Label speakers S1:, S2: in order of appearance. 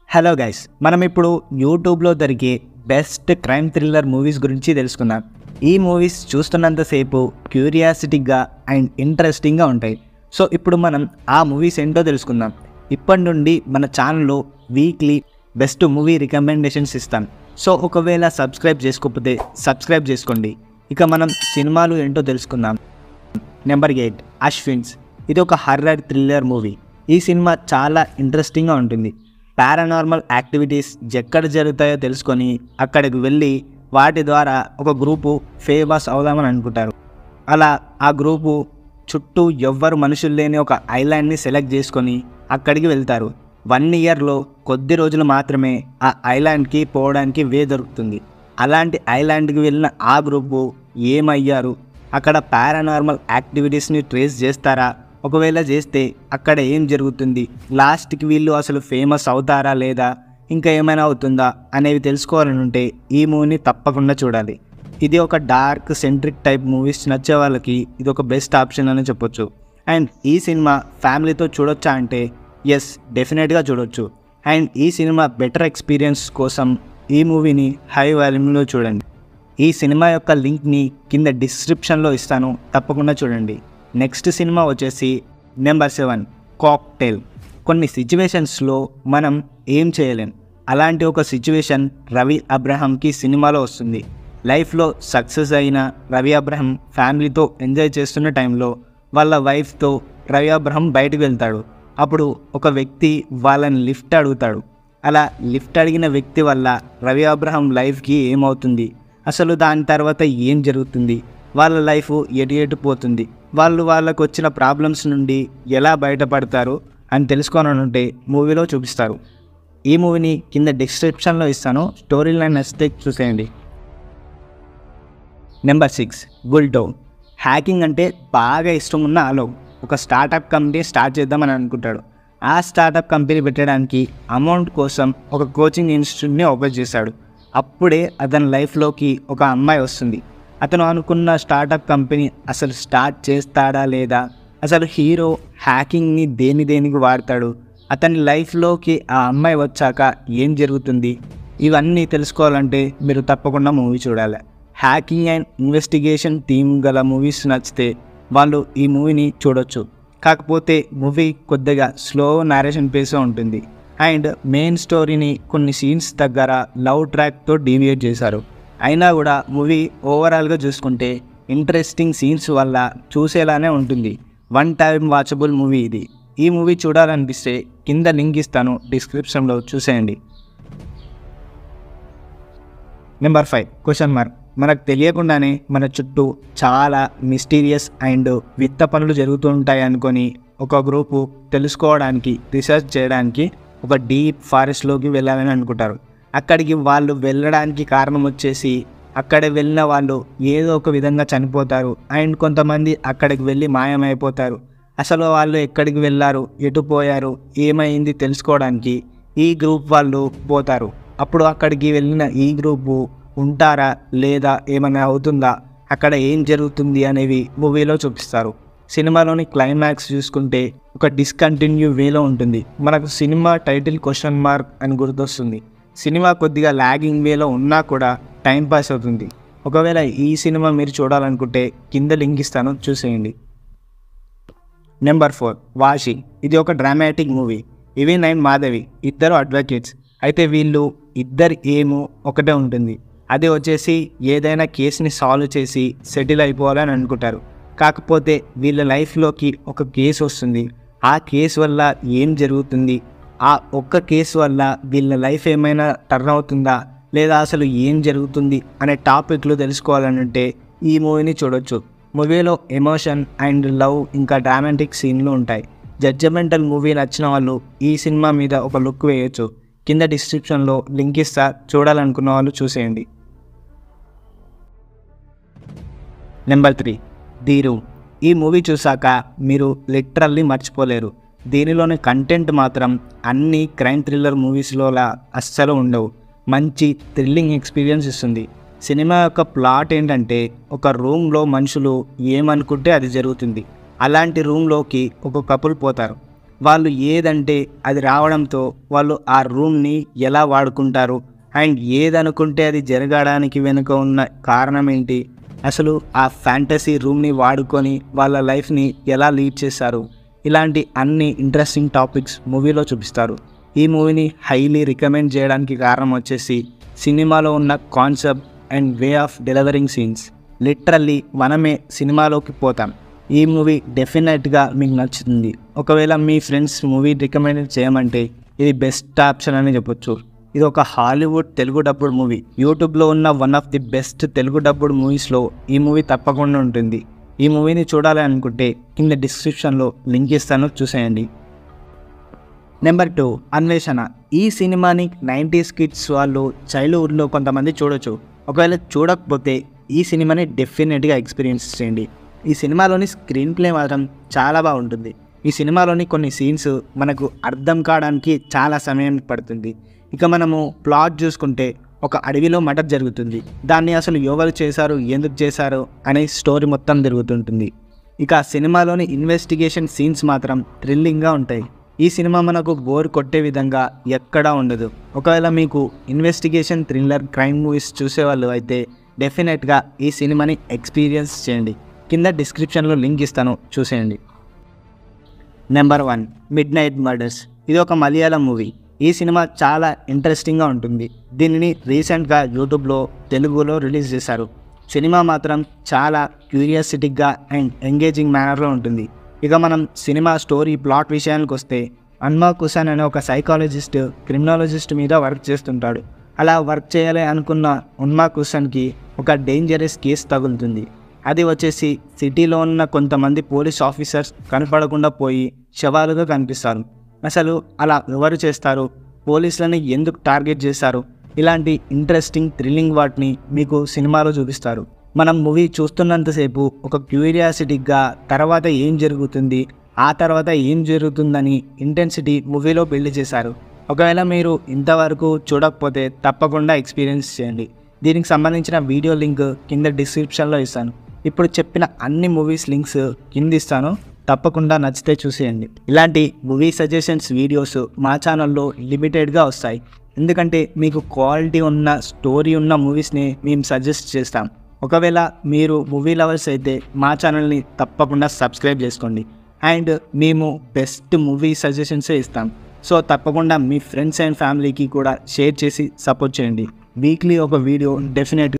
S1: Hello guys, మనం ఇప్పుడు యూట్యూబ్లో దొరికే బెస్ట్ క్రైమ్ థ్రిల్లర్ మూవీస్ గురించి తెలుసుకుందాం. ఈ మూవీస్ చూస్తున్నంతసేపు క్యూరియాసిటీగా అండ్ ఇంట్రెస్టింగ్గా ఉంటాయి. సో ఇప్పుడు మనం ఆ మూవీస్ ఏంటో తెలుసుకుందాం. ఇప్పటి నుండి మన ఛానల్లో వీక్లీ బెస్ట్ మూవీ రికమెండేషన్స్ ఇస్తాం. సో ఒకవేళ సబ్స్క్రైబ్ చేసుకోకపోతే సబ్స్క్రైబ్ చేసుకోండి. ఇక మనం సినిమాలు ఏంటో తెలుసుకుందాం. నెంబర్ 8 అశ్విన్స్. ఇది ఒక హర్రర్ థ్రిల్లర్ మూవీ. ఈ సినిమా చాలా ఇంట్రెస్టింగ్గా ఉంటుంది. పారానార్మల్ యాక్టివిటీస్ ఎక్కడ జరుగుతాయో తెలుసుకొని అక్కడికి వెళ్ళి వాటి ద్వారా ఒక గ్రూపు ఫేమస్ అవుదామని అనుకుంటారు. అలా ఆ గ్రూపు చుట్టూ ఎవ్వరు మనుషులు లేని ఒక ఐలాండ్ని సెలెక్ట్ చేసుకొని అక్కడికి వెళ్తారు. 1 ఇయర్లో కొద్ది రోజులు మాత్రమే ఆ ఐలాండ్కి పోవడానికి వే దొరుకుతుంది. అలాంటి ఐలాండ్కి వెళ్ళిన ఆ గ్రూపు ఏమయ్యారు, అక్కడ పారానార్మల్ యాక్టివిటీస్ని ట్రేస్ చేస్తారా, ఒకవేళ చేస్తే అక్కడ ఏం జరుగుతుంది, లాస్ట్కి వీళ్ళు అసలు ఫేమస్ అవుతారా లేదా ఇంకా ఏమైనా అవుతుందా అనేవి తెలుసుకోవాలని ఉంటే ఈ మూవీని తప్పకుండా చూడాలి. ఇది ఒక డార్క్ సెంట్రిక్ టైప్ మూవీస్ నచ్చే వాళ్ళకి ఇది ఒక బెస్ట్ ఆప్షన్ అని చెప్పొచ్చు. అండ్ ఈ సినిమా ఫ్యామిలీతో చూడొచ్చా అంటే ఎస్, డెఫినెట్గా చూడొచ్చు. అండ్ ఈ సినిమా బెటర్ ఎక్స్పీరియన్స్ కోసం ఈ మూవీని హై వాల్యూమ్లో చూడండి. ఈ సినిమా యొక్క లింక్ని కింద డిస్క్రిప్షన్లో ఇస్తాను, తప్పకుండా చూడండి. నెక్స్ట్ సినిమా వచ్చేసి నెంబర్ 7 కాక్టైల్. కొన్ని సిచ్యువేషన్స్లో మనం ఏం చేయలేం. అలాంటి ఒక సిచ్యువేషన్ రవి అబ్రహాంకి సినిమాలో వస్తుంది. లైఫ్లో సక్సెస్ అయిన రవి అబ్రహాం ఫ్యామిలీతో ఎంజాయ్ చేస్తున్న టైంలో వాళ్ళ వైఫ్తో రవి అబ్రహాం బయటకు వెళ్తాడు. అప్పుడు ఒక వ్యక్తి వాళ్ళని లిఫ్ట్ అడుగుతాడు. అలా లిఫ్ట్ అడిగిన వ్యక్తి వల్ల రవి అబ్రహాం లైఫ్కి ఏమవుతుంది, అసలు దాని తర్వాత ఏం జరుగుతుంది, వాళ్ళ లైఫ్ ఎటు పోతుంది, వాళ్ళకు వచ్చిన ప్రాబ్లమ్స్ నుండి ఎలా బయటపడతారు అని తెలుసుకోవాలంటే మూవీలో చూపిస్తారు. ఈ మూవీని కింద డిస్క్రిప్షన్లో ఇస్తాను, స్టోరీ లైన్ నచ్చితే చూసేయండి. నెంబర్ 6 గుల్టో. హ్యాకింగ్ అంటే బాగా ఇష్టం ఉన్న ఆలోక్ ఒక స్టార్టప్ కంపెనీ స్టార్ట్ చేద్దామని అనుకుంటాడు. ఆ స్టార్టప్ కంపెనీ పెట్టడానికి అమౌంట్ కోసం ఒక కోచింగ్ ఇన్స్టిట్యూట్ని ఓపెన్ చేశాడు. అప్పుడే అతని లైఫ్లోకి ఒక అమ్మాయి వస్తుంది. అతను అనుకున్న స్టార్టప్ కంపెనీ అసలు స్టార్ట్ చేస్తాడా లేదా, అసలు హీరో హ్యాకింగ్ని దేనికి వాడతాడు, అతని లైఫ్లోకి ఆ అమ్మాయి వచ్చాక ఏం జరుగుతుంది, ఇవన్నీ తెలుసుకోవాలంటే మీరు తప్పకుండా మూవీ చూడాలి. హ్యాకింగ్ అండ్ ఇన్వెస్టిగేషన్ థీమ్ గల మూవీస్ నచ్చితే వాళ్ళు ఈ మూవీని చూడొచ్చు. కాకపోతే మూవీ కొద్దిగా స్లో నారేషన్ పేస్ ఉంటుంది. అండ్ మెయిన్ స్టోరీని కొన్ని సీన్స్ దగ్గర లవ్ ట్రాక్తో డీవియేట్ చేశారు. అయినా కూడా మూవీ ఓవరాల్గా చూసుకుంటే ఇంట్రెస్టింగ్ సీన్స్ వల్ల చూసేలానే ఉంటుంది. 1 టైం వాచబుల్ మూవీ ఇది. ఈ మూవీ చూడాలనిపిస్తే కింద లింక్ ఇస్తాను, డిస్క్రిప్షన్లో చూసేయండి. Number 5 question mark. మనకు తెలియకుండానే మన చుట్టూ చాలా మిస్టీరియస్ అండ్ వింత పనులు జరుగుతూ ఉంటాయి అనుకొని ఒక గ్రూపు తెలుసుకోవడానికి రీసెర్చ్ చేయడానికి ఒక డీప్ ఫారెస్ట్లోకి వెళ్ళాలని అనుకుంటారు. అక్కడికి వాళ్ళు వెళ్ళడానికి కారణం వచ్చేసి అక్కడ వెళ్ళిన వాళ్ళు ఏదో ఒక విధంగా చనిపోతారు. అండ్ కొంతమంది అక్కడికి వెళ్ళి మాయమైపోతారు. అసలు వాళ్ళు ఎక్కడికి వెళ్ళారు, ఎటు పోయారు, ఏమైంది తెలుసుకోవడానికి ఈ గ్రూప్ వాళ్ళు పోతారు. అప్పుడు అక్కడికి వెళ్ళిన ఈ గ్రూపు ఉంటారా లేదా, ఏమైనా అవుతుందా, అక్కడ ఏం జరుగుతుంది అనేవి మూవీలో చూపిస్తారు. సినిమాలోని క్లైమాక్స్ చూసుకుంటే ఒక డిస్కంటిన్యూ వేలో ఉంటుంది. మనకు సినిమా టైటిల్ క్వశ్చన్ మార్క్ అని గుర్తొస్తుంది. సినిమా కొద్దిగా లాగింగ్ వేలో ఉన్నా కూడా టైం పాస్ అవుతుంది. ఒకవేళ ఈ సినిమా మీరు చూడాలనుకుంటే కింద లింక్ ఇస్తాను, చూసేయండి. నెంబర్ 4 వాషి. ఇది ఒక dramatic movie. Vivek and Madhavi ఇద్దరు అడ్వకేట్స్. అయితే వీళ్ళు ఇద్దరు ఏమో ఒకటే ఉంటుంది. అది వచ్చేసి ఏదైనా కేసుని సాల్వ్ చేసి సెటిల్ అయిపోవాలని అనుకుంటారు. కాకపోతే వీళ్ళ లైఫ్లోకి ఒక కేసు వస్తుంది. ఆ కేసు వల్ల ఏం జరుగుతుంది, ఆ ఒక్క కేసు వల్ల వీళ్ళ లైఫ్ ఏమైనా టర్న్ అవుతుందా లేదా, అసలు ఏం జరుగుతుంది అనే టాపిక్లు తెలుసుకోవాలంటే ఈ మూవీని చూడొచ్చు. మూవీలో ఎమోషన్ అండ్ లవ్ ఇంకా డ్రామాటిక్ సీన్లు ఉంటాయి. జడ్జిమెంటల్ మూవీ నచ్చిన వాళ్ళు ఈ సినిమా మీద ఒక లుక్ వేయొచ్చు. కింద డిస్క్రిప్షన్లో లింక్ ఇస్తా, చూడాలనుకున్న వాళ్ళు చూసేయండి. నెంబర్ 3 ధీరు. ఈ మూవీ చూసాక మీరు లిటరల్లీ మర్చిపోలేరు. దీనిలోని కంటెంట్ మాత్రం అన్ని క్రైమ్ థ్రిల్లర్ మూవీస్లోలా అస్సలు ఉండవు. మంచి థ్రిల్లింగ్ ఎక్స్పీరియన్స్ ఇస్తుంది. సినిమా యొక్క ప్లాట్ ఏంటంటే ఒక రూమ్లో మనుషులు ఏమనుకుంటే అది జరుగుతుంది. అలాంటి రూమ్లోకి ఒక కపుల్ పోతారు. వాళ్ళు ఏదంటే అది రావడంతో వాళ్ళు ఆ రూమ్ని ఎలా వాడుకుంటారు అండ్ ఏదనుకుంటే అది జరగడానికి వెనుక ఉన్న కారణం ఏంటి, అసలు ఆ ఫ్యాంటసీ రూమ్ని వాడుకొని వాళ్ళ లైఫ్ని ఎలా లీడ్ చేశారు, ఇలాంటి అన్ని ఇంట్రెస్టింగ్ టాపిక్స్ మూవీలో చూపిస్తారు. ఈ మూవీని హైలీ రికమెండ్ చేయడానికి కారణం వచ్చేసి సినిమాలో ఉన్న concept and way of delivering scenes. Literally మనమే సినిమాలోకి పోతాం. ఈ మూవీ డెఫినెట్గా మీకు నచ్చుతుంది. ఒకవేళ మీ ఫ్రెండ్స్ మూవీ రికమెండ్ చేయమంటే ఇది బెస్ట్ ఆప్షన్ అని చెప్పొచ్చు. ఇది ఒక హాలీవుడ్ తెలుగు డబ్బుడ్ మూవీ. యూట్యూబ్లో ఉన్న one of the best Telugu dubbed మూవీస్లో ఈ మూవీ తప్పకుండా ఉంటుంది. ఈ మూవీని చూడాలి అనుకుంటే కింద డిస్క్రిప్షన్లో లింక్ ఇస్తాను, చూసేయండి. నెంబర్ 2, అన్వేషణ. ఈ సినిమాని 90s కిడ్స్ వాళ్ళు చైల్డ్హుడ్లో కొంతమంది చూడొచ్చు. ఒకవేళ చూడకపోతే ఈ సినిమాని డెఫినెట్గా ఎక్స్పీరియన్స్ చేయండి. ఈ సినిమాలోని స్క్రీన్ ప్లే మాత్రం చాలా బాగుంటుంది. ఈ సినిమాలోని కొన్ని సీన్స్ మనకు అర్థం కావడానికి చాలా సమయం పడుతుంది. ఇక మనము ప్లాట్ చూసుకుంటే ఒక అడవిలో మర్డర్ జరుగుతుంది. దాన్ని అసలు ఎవరు చేశారు, ఎందుకు చేశారు అనే స్టోరీ మొత్తం తిరుగుతుంటుంది. ఇక సినిమాలోని ఇన్వెస్టిగేషన్ సీన్స్ మాత్రం థ్రిల్లింగ్గా ఉంటాయి. ఈ సినిమా మనకు బోర్ కొట్టే విధంగా ఎక్కడా ఉండదు. ఒకవేళ మీకు ఇన్వెస్టిగేషన్, థ్రిల్లర్, క్రైమ్ మూవీస్ చూసేవాళ్ళు అయితే డెఫినెట్గా ఈ సినిమాని ఎక్స్పీరియన్స్ చేయండి. కింద డిస్క్రిప్షన్లో లింక్ ఇస్తాను, చూసేయండి. Number 1, mid night murders. ఇది ఒక మలయాళం మూవీ. ఈ సినిమా చాలా ఇంట్రెస్టింగ్గా ఉంటుంది. దీనిని రీసెంట్గా యూట్యూబ్లో తెలుగులో రిలీజ్ చేశారు. సినిమా మాత్రం చాలా క్యూరియాసిటీగా అండ్ ఎంగేజింగ్ మేనర్లో ఉంటుంది. ఇక మనం సినిమా స్టోరీ ప్లాట్ విషయానికి వస్తే, అన్మాక్ హుసేన్ అనే ఒక సైకాలజిస్ట్ క్రిమినాలజిస్ట్ మీద వర్క్ చేస్తుంటాడు. అలా వర్క్ చేయాలి అనుకున్న అన్మాక్ హుసేన్కి ఒక డేంజరస్ కేసు తగులుతుంది. అది వచ్చేసి సిటీలో ఉన్న కొంతమంది పోలీస్ ఆఫీసర్స్ కనపడకుండా పోయి శవాలుగా కనిపిస్తారు. అసలు అలా ఎవరు చేస్తారు, పోలీసులని ఎందుకు టార్గెట్ చేశారు, ఇలాంటి ఇంట్రెస్టింగ్ థ్రిల్లింగ్ వాటిని మీకు సినిమాలో చూపిస్తారు. మనం మూవీ చూస్తున్నంతసేపు ఒక క్యూరియాసిటీగా తర్వాత ఏం జరుగుతుంది, ఆ తర్వాత ఏం జరుగుతుందని ఇంటెన్సిటీ మూవీలో బిల్డ్ చేశారు. ఒకవేళ మీరు ఇంతవరకు చూడకపోతే తప్పకుండా ఎక్స్పీరియన్స్ చేయండి. దీనికి సంబంధించిన వీడియో లింక్ కింద డిస్క్రిప్షన్లో ఇస్తాను. ఇప్పుడు చెప్పిన అన్ని మూవీస్ లింక్స్ కింద ఇస్తాను, తప్పకుండా నచ్చితే చూసేయండి. ఇలాంటి మూవీ సజెషన్స్ వీడియోస్ మా ఛానల్లో లిమిటెడ్గా వస్తాయి. ఎందుకంటే మీకు క్వాలిటీ ఉన్న స్టోరీ ఉన్న మూవీస్ని మేము సజెస్ట్ చేస్తాం. ఒకవేళ మీరు మూవీ లవర్స్ అయితే మా ఛానల్ని తప్పకుండా సబ్స్క్రైబ్ చేసుకోండి. అండ్ మేము బెస్ట్ మూవీ సజెషన్సే ఇస్తాం. సో తప్పకుండా మీ ఫ్రెండ్స్ అండ్ ఫ్యామిలీకి కూడా షేర్ చేసి సపోర్ట్ చేయండి. వీక్లీ ఒక వీడియో డెఫినెట్గా